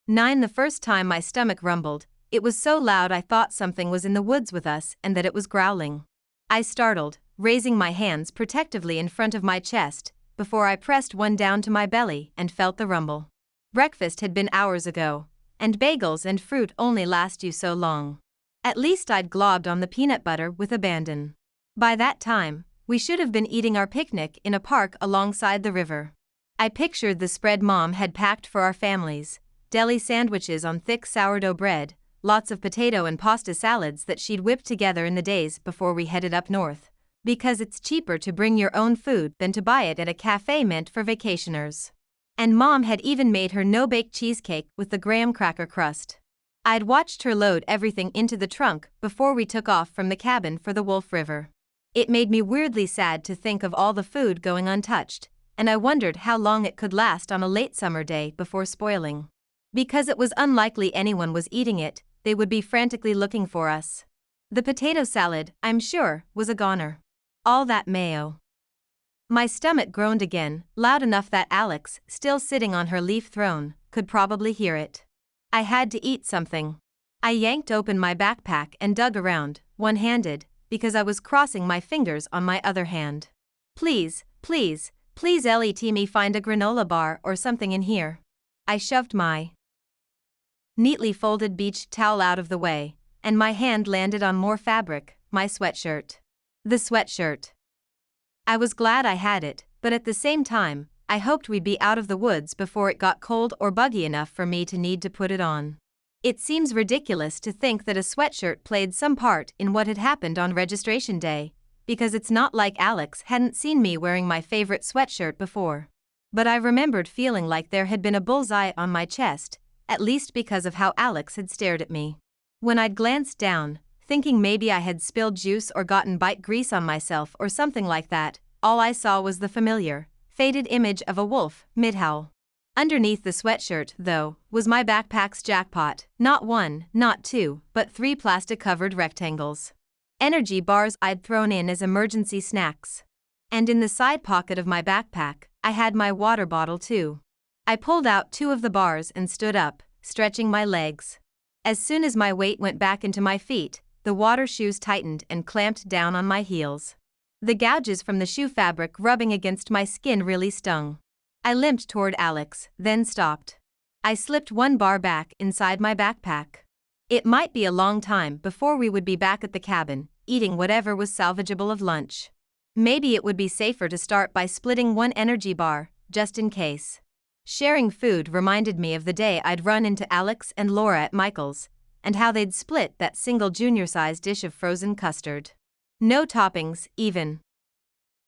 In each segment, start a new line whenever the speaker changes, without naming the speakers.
9. The first time my stomach rumbled, it was so loud I thought something was in the woods with us and that it was growling. I startled, raising my hands protectively in front of my chest, before I pressed one down to my belly and felt the rumble. Breakfast had been hours ago, and bagels and fruit only last you so long. At least I'd globbed on the peanut butter with abandon. By that time, we should have been eating our picnic in a park alongside the river. I pictured the spread Mom had packed for our families: deli sandwiches on thick sourdough bread, lots of potato and pasta salads that she'd whipped together in the days before we headed up north, because it's cheaper to bring your own food than to buy it at a cafe meant for vacationers. And Mom had even made her no-bake cheesecake with the graham cracker crust. I'd watched her load everything into the trunk before we took off from the cabin for the Wolf River. It made me weirdly sad to think of all the food going untouched, and I wondered how long it could last on a late summer day before spoiling. Because it was unlikely anyone was eating it, they would be frantically looking for us. The potato salad, I'm sure, was a goner. All that mayo. My stomach groaned again, loud enough that Alex, still sitting on her leaf throne, could probably hear it. I had to eat something. I yanked open my backpack and dug around, one-handed, because I was crossing my fingers on my other hand. Please, please, please let me find a granola bar or something in here. I shoved my neatly folded beach towel out of the way, and my hand landed on more fabric, my sweatshirt. The sweatshirt. I was glad I had it, but at the same time, I hoped we'd be out of the woods before it got cold or buggy enough for me to need to put it on. It seems ridiculous to think that a sweatshirt played some part in what had happened on registration day, because it's not like Alex hadn't seen me wearing my favorite sweatshirt before. But I remembered feeling like there had been a bullseye on my chest, at least because of how Alex had stared at me. When I'd glanced down, thinking maybe I had spilled juice or gotten bite grease on myself or something like that, all I saw was the familiar, faded image of a wolf, mid-howl. Underneath the sweatshirt, though, was my backpack's jackpot, not one, not two, but 3 plastic-covered rectangles. Energy bars I'd thrown in as emergency snacks. And in the side pocket of my backpack, I had my water bottle too. I pulled out 2 of the bars and stood up, stretching my legs. As soon as my weight went back into my feet, the water shoes tightened and clamped down on my heels. The gouges from the shoe fabric rubbing against my skin really stung. I limped toward Alex, then stopped. I slipped 1 bar back inside my backpack. It might be a long time before we would be back at the cabin, eating whatever was salvageable of lunch. Maybe it would be safer to start by splitting 1 energy bar, just in case. Sharing food reminded me of the day I'd run into Alex and Laura at Michael's, and how they'd split that single junior-sized dish of frozen custard. No toppings, even.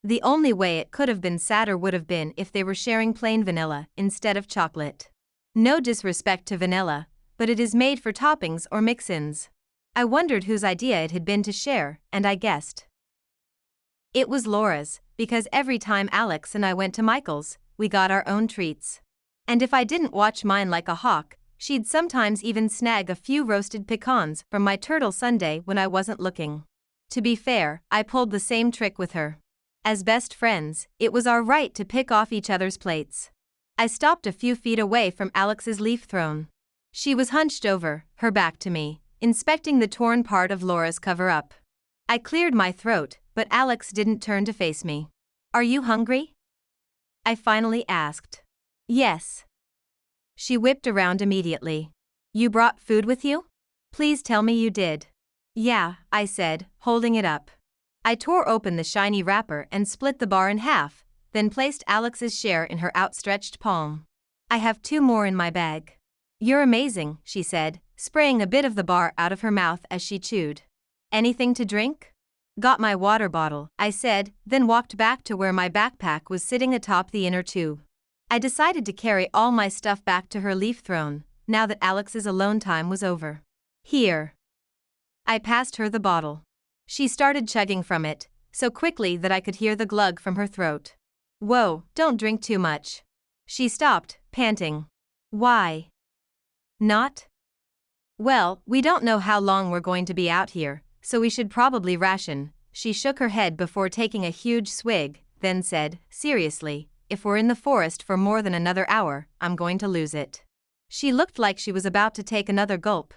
The only way it could have been sadder would have been if they were sharing plain vanilla instead of chocolate. No disrespect to vanilla, but it is made for toppings or mix-ins. I wondered whose idea it had been to share, and I guessed it was Laura's, because every time Alex and I went to Michael's, we got our own treats. And if I didn't watch mine like a hawk, she'd sometimes even snag a few roasted pecans from my turtle sundae when I wasn't looking. To be fair, I pulled the same trick with her. As best friends, it was our right to pick off each other's plates. I stopped a few feet away from Alex's leaf throne. She was hunched over, her back to me, inspecting the torn part of Laura's cover-up. I cleared my throat, but Alex didn't turn to face me. "Are you hungry?" I finally asked. "Yes." She whipped around immediately. "You brought food with you? Please tell me you did." "Yeah," I said, holding it up. I tore open the shiny wrapper and split the bar in half, then placed Alex's share in her outstretched palm. "I have 2 more in my bag." "You're amazing," she said, spraying a bit of the bar out of her mouth as she chewed. "Anything to drink?" "Got my water bottle," I said, then walked back to where my backpack was sitting atop the inner tube. I decided to carry all my stuff back to her leaf throne, now that Alex's alone time was over. "Here." I passed her the bottle. She started chugging from it, so quickly that I could hear the glug from her throat. "Whoa, don't drink too much." She stopped, panting. "Why not?" "Well, we don't know how long we're going to be out here, so we should probably ration." She shook her head before taking a huge swig, then said, seriously, "If we're in the forest for more than another hour, I'm going to lose it." She looked like she was about to take another gulp.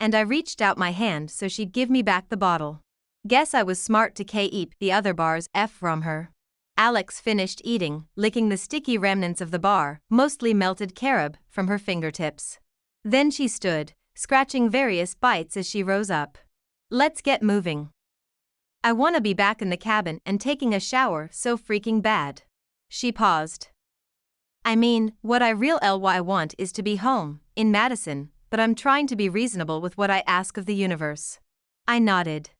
And I reached out my hand so she'd give me back the bottle. Guess I was smart to keep the other bars from her. Alex finished eating, licking the sticky remnants of the bar, mostly melted carob, from her fingertips. Then she stood, scratching various bites as she rose up. Let's get moving. I want to be back in the cabin and taking a shower so freaking bad. She paused. I mean, what I really want is to be home, in Madison, but I'm trying to be reasonable with what I ask of the universe. I nodded.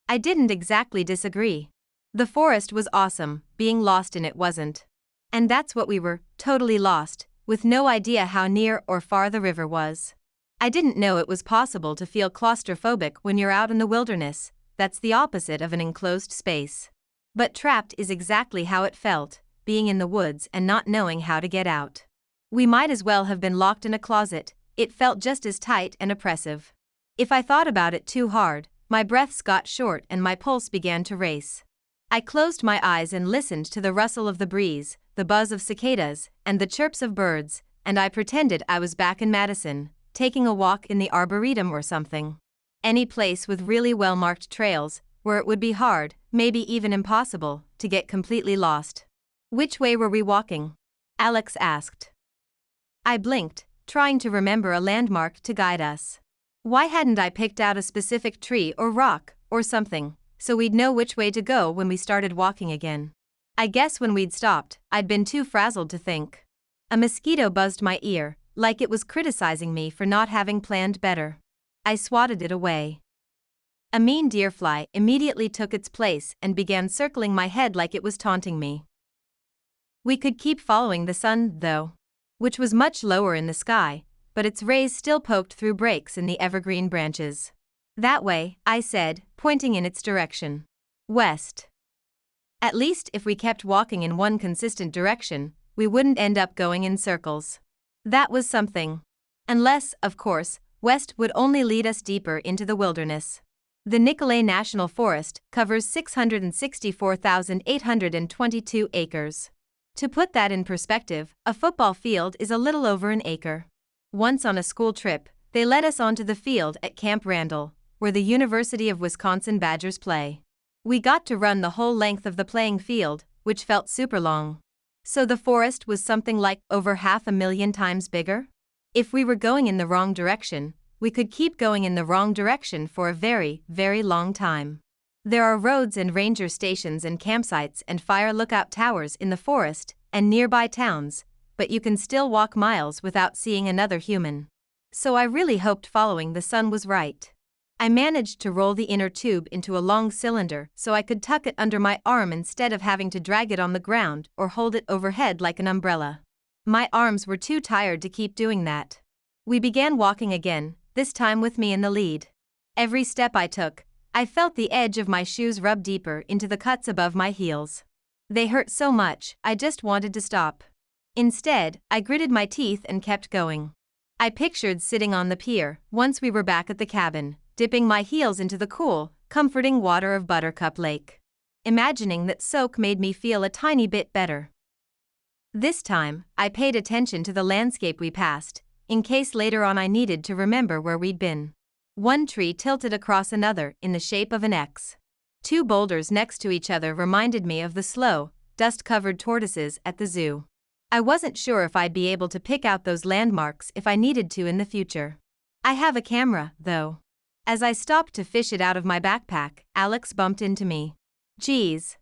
I didn't exactly disagree. The forest was awesome, being lost in it wasn't. And that's what we were, totally lost, with no idea how near or far the river was. I didn't know it was possible to feel claustrophobic when you're out in the wilderness. That's the opposite of an enclosed space. But trapped is exactly how it felt, being in the woods and not knowing how to get out. We might as well have been locked in a closet, it felt just as tight and oppressive. If I thought about it too hard, my breaths got short and my pulse began to race. I closed my eyes and listened to the rustle of the breeze, the buzz of cicadas, and the chirps of birds, and I pretended I was back in Madison, taking a walk in the Arboretum or something. Any place with really well-marked trails, where it would be hard, maybe even impossible, to get completely lost. Which way were we walking? Alex asked. I blinked, trying to remember a landmark to guide us. Why hadn't I picked out a specific tree or rock, or something, so we'd know which way to go when we started walking again? I guess when we'd stopped, I'd been too frazzled to think. A mosquito buzzed my ear, like it was criticizing me for not having planned better. I swatted it away. A mean deerfly immediately took its place and began circling my head like it was taunting me. We could keep following the sun, though, which was much lower in the sky, but its rays still poked through breaks in the evergreen branches. That way, I said, pointing in its direction. West. At least if we kept walking in one consistent direction, we wouldn't end up going in circles. That was something. Unless, of course, west would only lead us deeper into the wilderness. The Nicolet National Forest covers 664,822 acres. To put that in perspective, a football field is a little over an acre. Once on a school trip, they led us onto the field at Camp Randall, where the University of Wisconsin Badgers play. We got to run the whole length of the playing field, which felt super long. So the forest was something like over 500,000 times bigger? If we were going in the wrong direction, we could keep going in the wrong direction for a very, very long time. There are roads and ranger stations and campsites and fire lookout towers in the forest and nearby towns, but you can still walk miles without seeing another human. So I really hoped following the sun was right. I managed to roll the inner tube into a long cylinder so I could tuck it under my arm instead of having to drag it on the ground or hold it overhead like an umbrella. My arms were too tired to keep doing that. We began walking again, this time with me in the lead. Every step I took, I felt the edge of my shoes rub deeper into the cuts above my heels. They hurt so much, I just wanted to stop. Instead, I gritted my teeth and kept going. I pictured sitting on the pier, once we were back at the cabin, dipping my heels into the cool, comforting water of Buttercup Lake. Imagining that soak made me feel a tiny bit better. This time, I paid attention to the landscape we passed, in case later on I needed to remember where we'd been. One tree tilted across another in the shape of an X. Two boulders next to each other reminded me of the slow, dust-covered tortoises at the zoo. I wasn't sure if I'd be able to pick out those landmarks if I needed to in the future. I have a camera, though. As I stopped to fish it out of my backpack, Alex bumped into me. Geez.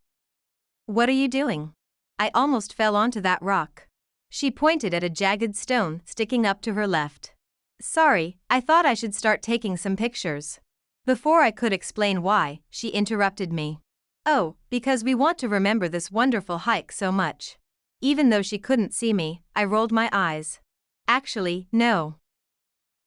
What are you doing? I almost fell onto that rock. She pointed at a jagged stone sticking up to her left. Sorry, I thought I should start taking some pictures. Before I could explain why, she interrupted me. Oh, because we want to remember this wonderful hike so much. Even though she couldn't see me, I rolled my eyes. Actually, no.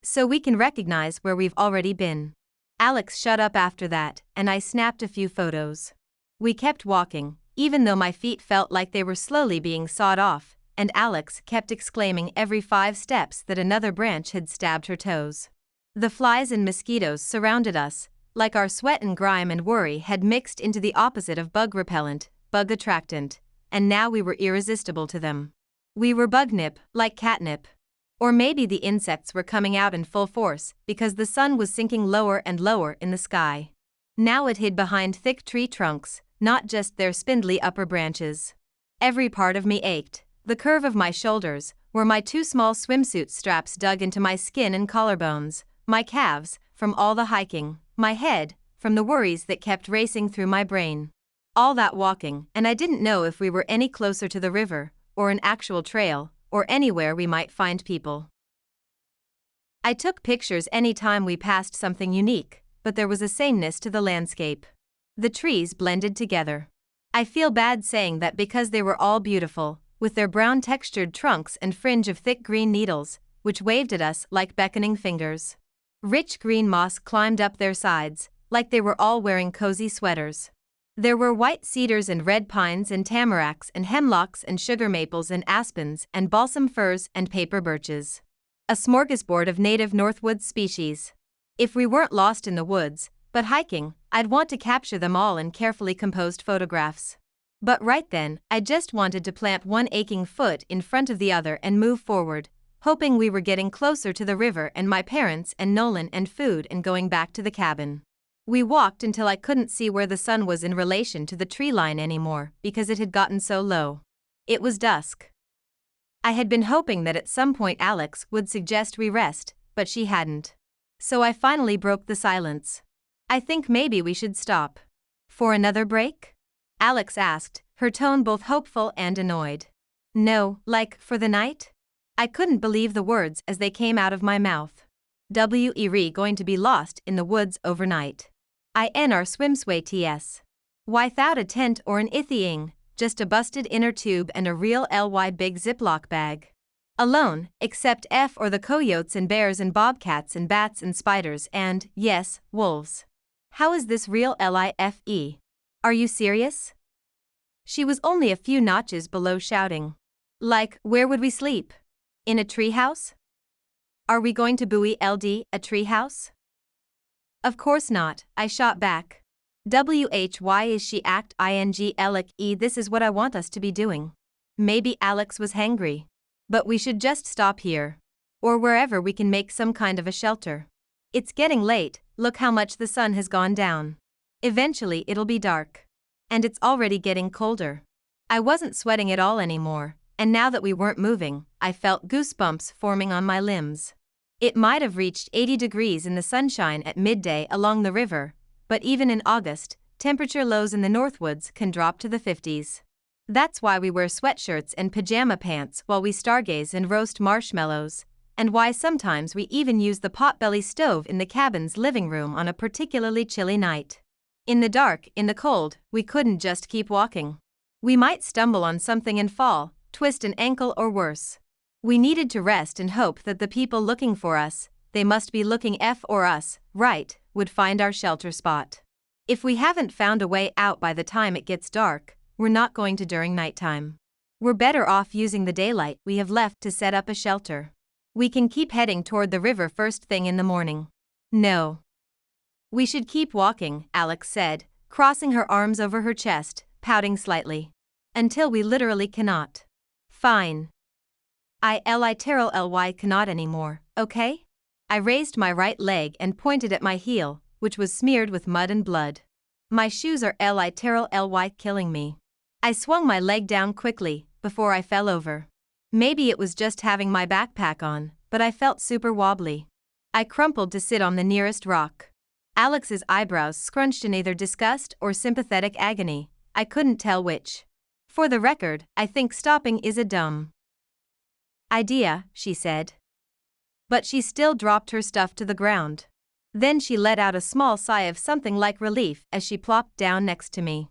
So we can recognize where we've already been. Alex shut up after that, and I snapped a few photos. We kept walking, even though my feet felt like they were slowly being sawed off, and Alex kept exclaiming every 5 steps that another branch had stabbed her toes. The flies and mosquitoes surrounded us, like our sweat and grime and worry had mixed into the opposite of bug repellent, bug attractant, and now we were irresistible to them. We were bug nip, like catnip. Or maybe the insects were coming out in full force because the sun was sinking lower and lower in the sky. Now it hid behind thick tree trunks, not just their spindly upper branches. Every part of me ached, the curve of my shoulders, where my two small swimsuit straps dug into my skin and collarbones, my calves, from all the hiking, my head, from the worries that kept racing through my brain. All that walking, and I didn't know if we were any closer to the river, or an actual trail, or anywhere we might find people. I took pictures any time we passed something unique, but there was a sameness to the landscape. The trees blended together. I feel bad saying that because they were all beautiful, with their brown textured trunks and fringe of thick green needles, which waved at us like beckoning fingers. Rich green moss climbed up their sides, like they were all wearing cozy sweaters. There were white cedars and red pines and tamaracks and hemlocks and sugar maples and aspens and balsam firs and paper birches. A smorgasbord of native northwood species. If we weren't lost in the woods, but hiking, I'd want to capture them all in carefully composed photographs. But right then, I just wanted to plant one aching foot in front of the other and move forward, hoping we were getting closer to the river and my parents and Nolan and food and going back to the cabin. We walked until I couldn't see where the sun was in relation to the tree line anymore because it had gotten so low. It was dusk. I had been hoping that at some point Alex would suggest we rest, but she hadn't. So I finally broke the silence. I think maybe we should stop. For another break? Alex asked, her tone both hopeful and annoyed. No, like, for the night? I couldn't believe the words as they came out of my mouth. We going to be lost in the woods overnight. Our swimsway ts. Why, without a tent or an ithying, just a busted inner tube and a real big Ziploc bag. Alone, except F or the coyotes and bears and bobcats and bats and spiders and, yes, wolves. How is this real life? Are you serious? She was only a few notches below shouting. Like, where would we sleep? In a treehouse? Are we going to buoy a treehouse? Of course not, I shot back. Why is she act ing this is what I want us to be doing. Maybe Alex was hangry. But we should just stop here. Or wherever we can make some kind of a shelter. It's getting late, look how much the sun has gone down. Eventually it'll be dark. And it's already getting colder. I wasn't sweating at all anymore, and now that we weren't moving, I felt goosebumps forming on my limbs. It might have reached 80 degrees in the sunshine at midday along the river, but even in August, temperature lows in the Northwoods can drop to the 50s. That's why we wear sweatshirts and pajama pants while we stargaze and roast marshmallows, and why sometimes we even use the potbelly stove in the cabin's living room on a particularly chilly night. In the dark, in the cold, we couldn't just keep walking. We might stumble on something and fall, twist an ankle or worse. We needed to rest and hope that the people looking for us, they must be looking for us, right, would find our shelter spot. If we haven't found a way out by the time it gets dark, we're not going to during nighttime. We're better off using the daylight we have left to set up a shelter. We can keep heading toward the river first thing in the morning. No. We should keep walking, Alex said, crossing her arms over her chest, pouting slightly. Until we literally cannot. Fine. Cannot anymore, okay? I raised my right leg and pointed at my heel, which was smeared with mud and blood. My shoes are killing me. I swung my leg down quickly, before I fell over. Maybe it was just having my backpack on, but I felt super wobbly. I crumpled to sit on the nearest rock. Alex's eyebrows scrunched in either disgust or sympathetic agony, I couldn't tell which. For the record, I think stopping is a dumb idea, she said. But she still dropped her stuff to the ground. Then she let out a small sigh of something like relief as she plopped down next to me.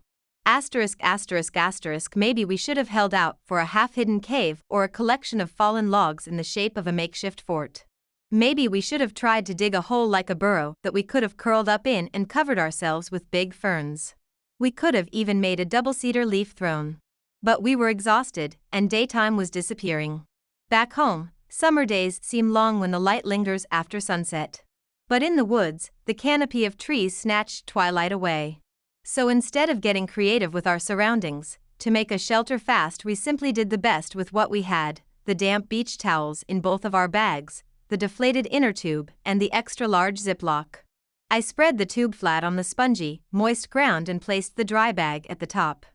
Maybe we should have held out for a half-hidden cave or a collection of fallen logs in the shape of a makeshift fort. Maybe we should have tried to dig a hole like a burrow that we could have curled up in and covered ourselves with big ferns. We could have even made a double-seater leaf throne. But we were exhausted, and daytime was disappearing. Back home, summer days seem long when the light lingers after sunset. But in the woods, the canopy of trees snatched twilight away. So instead of getting creative with our surroundings, to make a shelter fast we simply did the best with what we had, the damp beach towels in both of our bags, the deflated inner tube, and the extra-large Ziploc. I spread the tube flat on the spongy, moist ground and placed the dry bag at the top.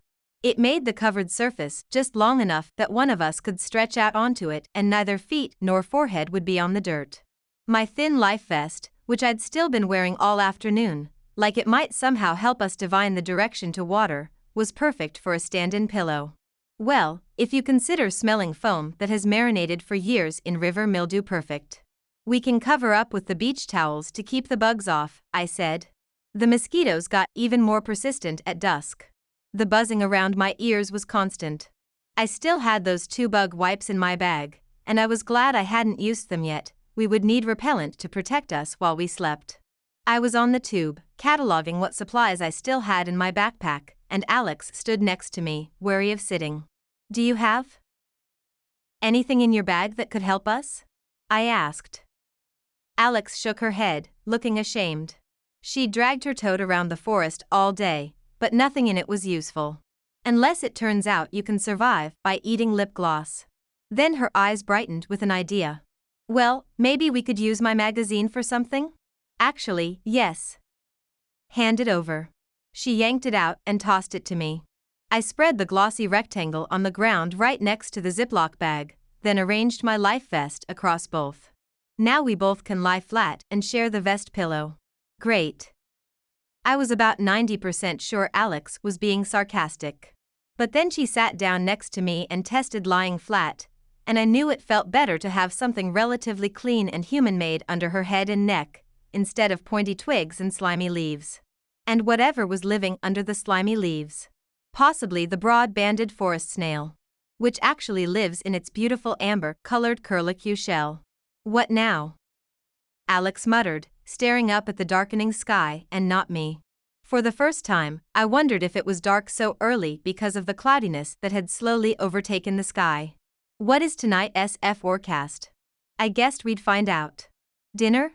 It made the covered surface just long enough that one of us could stretch out onto it and neither feet nor forehead would be on the dirt. My thin life vest, which I'd still been wearing all afternoon, like it might somehow help us divine the direction to water, was perfect for a stand-in pillow. Well, if you consider smelling foam that has marinated for years in river mildew perfect. We can cover up with the beach towels to keep the bugs off, I said. The mosquitoes got even more persistent at dusk. The buzzing around my ears was constant. I still had those 2 bug wipes in my bag, and I was glad I hadn't used them yet. We would need repellent to protect us while we slept. I was on the tube, cataloging what supplies I still had in my backpack, and Alex stood next to me, wary of sitting. Do you have anything in your bag that could help us? I asked. Alex shook her head, looking ashamed. She'd dragged her tote around the forest all day, but nothing in it was useful. Unless it turns out you can survive by eating lip gloss. Then her eyes brightened with an idea. Well, maybe we could use my magazine for something? Actually, yes. Hand it over. She yanked it out and tossed it to me. I spread the glossy rectangle on the ground right next to the Ziploc bag, then arranged my life vest across both. Now we both can lie flat and share the vest pillow. Great. I was about 90% sure Alex was being sarcastic. But then she sat down next to me and tested lying flat, and I knew it felt better to have something relatively clean and human-made under her head and neck, instead of pointy twigs and slimy leaves. And whatever was living under the slimy leaves. Possibly the broad-banded forest snail. Which actually lives in its beautiful amber-colored curlicue shell. What now? Alex muttered, staring up at the darkening sky and not me. For the first time, I wondered if it was dark so early because of the cloudiness that had slowly overtaken the sky. What is tonight's forecast? I guessed we'd find out. Dinner?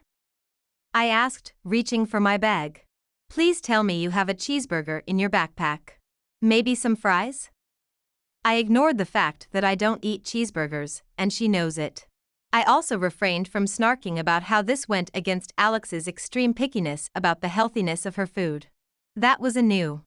I asked, reaching for my bag. Please tell me you have a cheeseburger in your backpack. Maybe some fries? I ignored the fact that I don't eat cheeseburgers, and she knows it. I also refrained from snarking about how this went against Alex's extreme pickiness about the healthiness of her food. That was a new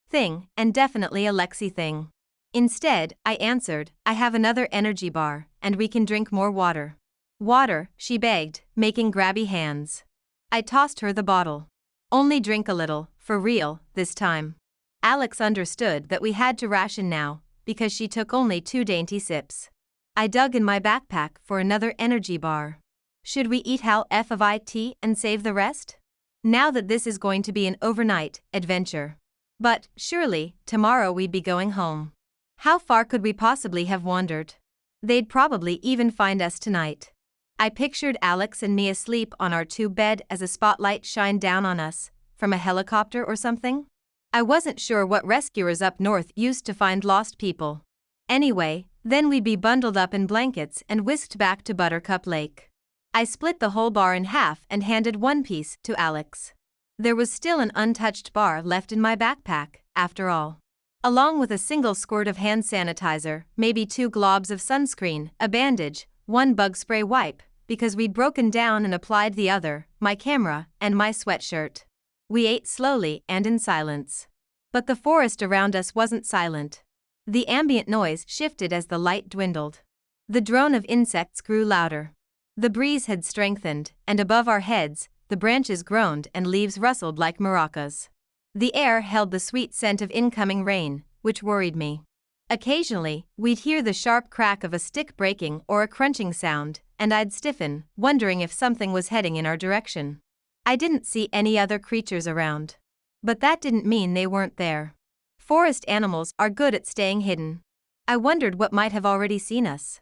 thing, and definitely a Lexi thing. Instead, I answered, I have another energy bar, and we can drink more water. Water, she begged, making grabby hands. I tossed her the bottle. Only drink a little, for real, this time. Alex understood that we had to ration now, because she took only 2 dainty sips. I dug in my backpack for another energy bar. Should we eat half of it and save the rest? Now that this is going to be an overnight adventure. But, surely, tomorrow we'd be going home. How far could we possibly have wandered? They'd probably even find us tonight. I pictured Alex and me asleep on our tube bed as a spotlight shined down on us, from a helicopter or something. I wasn't sure what rescuers up north used to find lost people. Anyway, then we'd be bundled up in blankets and whisked back to Buttercup Lake. I split the whole bar in half and handed one piece to Alex. There was still an untouched bar left in my backpack, after all. Along with a single squirt of hand sanitizer, maybe 2 globs of sunscreen, a bandage, 1 bug spray wipe, because we'd broken down and applied the other, my camera, and my sweatshirt. We ate slowly and in silence. But the forest around us wasn't silent. The ambient noise shifted as the light dwindled. The drone of insects grew louder. The breeze had strengthened, and above our heads, the branches groaned and leaves rustled like maracas. The air held the sweet scent of incoming rain, which worried me. Occasionally, we'd hear the sharp crack of a stick breaking or a crunching sound, and I'd stiffen, wondering if something was heading in our direction. I didn't see any other creatures around. But that didn't mean they weren't there. Forest animals are good at staying hidden. I wondered what might have already seen us.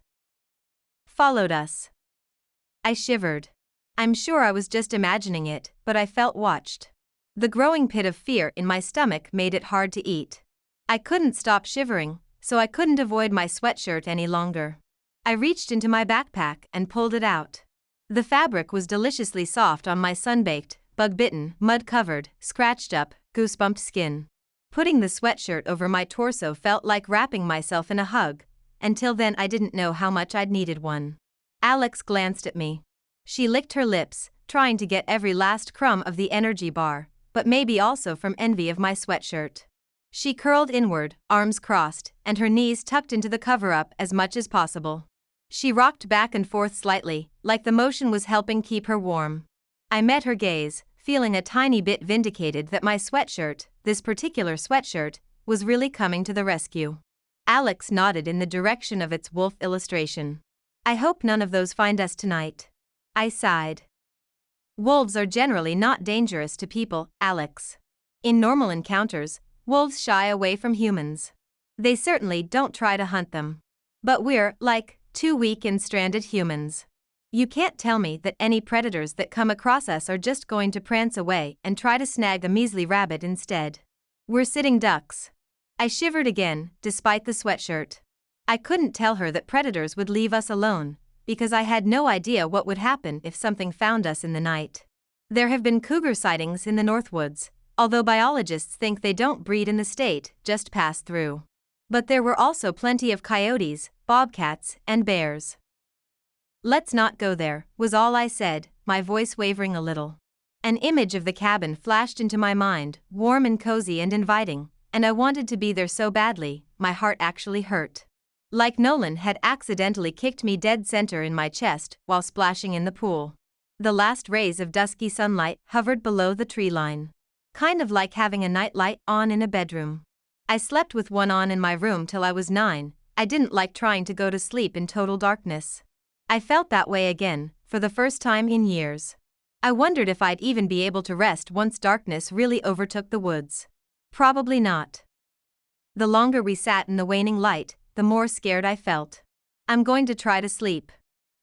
Followed us. I shivered. I'm sure I was just imagining it, but I felt watched. The growing pit of fear in my stomach made it hard to eat. I couldn't stop shivering, so I couldn't avoid my sweatshirt any longer. I reached into my backpack and pulled it out. The fabric was deliciously soft on my sun-baked, bug-bitten, mud-covered, scratched-up, goosebumped skin. Putting the sweatshirt over my torso felt like wrapping myself in a hug, Until then I didn't know how much I'd needed one. Alex glanced at me. She licked her lips, trying to get every last crumb of the energy bar, but maybe also from envy of my sweatshirt. She curled inward, arms crossed, and her knees tucked into the cover-up as much as possible. She rocked back and forth slightly, like the motion was helping keep her warm. I met her gaze, feeling a tiny bit vindicated that my sweatshirt, this particular sweatshirt, was really coming to the rescue. Alex nodded in the direction of its wolf illustration. I hope none of those find us tonight. I sighed. Wolves are generally not dangerous to people, Alex. In normal encounters, wolves shy away from humans. They certainly don't try to hunt them. But we're, like, too weak and stranded humans. You can't tell me that any predators that come across us are just going to prance away and try to snag a measly rabbit instead. We're sitting ducks. I shivered again, despite the sweatshirt. I couldn't tell her that predators would leave us alone, because I had no idea what would happen if something found us in the night. There have been cougar sightings in the Northwoods, although biologists think they don't breed in the state, just pass through. But there were also plenty of coyotes, bobcats, and bears. Let's not go there, was all I said, my voice wavering a little. An image of the cabin flashed into my mind, warm and cozy and inviting, and I wanted to be there so badly, my heart actually hurt. Like Nolan had accidentally kicked me dead center in my chest while splashing in the pool. The last rays of dusky sunlight hovered below the tree line. Kind of like having a night light on in a bedroom. I slept with one on in my room till I was 9, I didn't like trying to go to sleep in total darkness. I felt that way again, for the first time in years. I wondered if I'd even be able to rest once darkness really overtook the woods. Probably not. The longer we sat in the waning light, the more scared I felt. I'm going to try to sleep.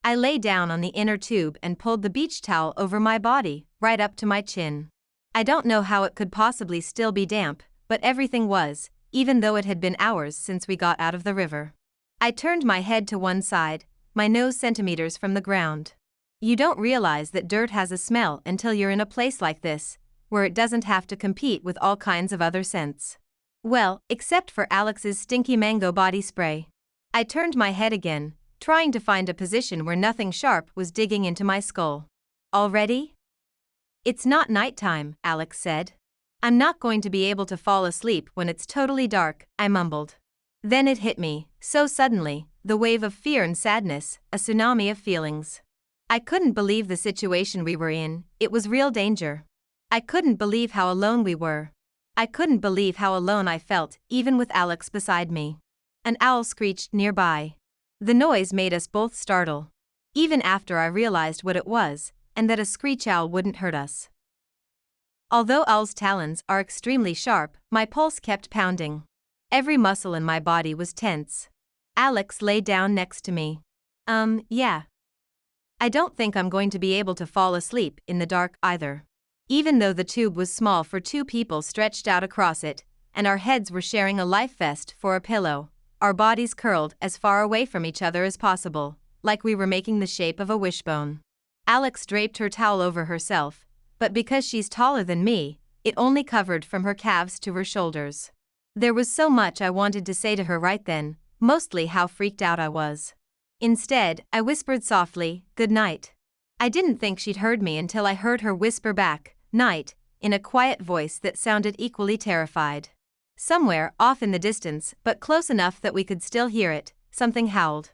I lay down on the inner tube and pulled the beach towel over my body, right up to my chin. I don't know how it could possibly still be damp, but everything was, even though it had been hours since we got out of the river. I turned my head to one side, my nose centimeters from the ground. You don't realize that dirt has a smell until you're in a place like this, where it doesn't have to compete with all kinds of other scents. Well, except for Alex's stinky mango body spray. I turned my head again, trying to find a position where nothing sharp was digging into my skull. Already? It's not nighttime, Alex said. I'm not going to be able to fall asleep when it's totally dark, I mumbled. Then it hit me, so suddenly, the wave of fear and sadness, a tsunami of feelings. I couldn't believe the situation we were in, it was real danger. I couldn't believe how alone we were. I couldn't believe how alone I felt, even with Alex beside me. An owl screeched nearby. The noise made us both startle. Even after I realized what it was, and that a screech owl wouldn't hurt us. Although owls' talons are extremely sharp, my pulse kept pounding. Every muscle in my body was tense. Alex lay down next to me. Yeah. I don't think I'm going to be able to fall asleep in the dark either. Even though the tube was small for 2 people stretched out across it, and our heads were sharing a life vest for a pillow, our bodies curled as far away from each other as possible, like we were making the shape of a wishbone. Alex draped her towel over herself, but because she's taller than me, it only covered from her calves to her shoulders. There was so much I wanted to say to her right then, mostly how freaked out I was. Instead, I whispered softly, "Good night." I didn't think she'd heard me until I heard her whisper back, "Night," in a quiet voice that sounded equally terrified. Somewhere off in the distance, but close enough that we could still hear it, something howled.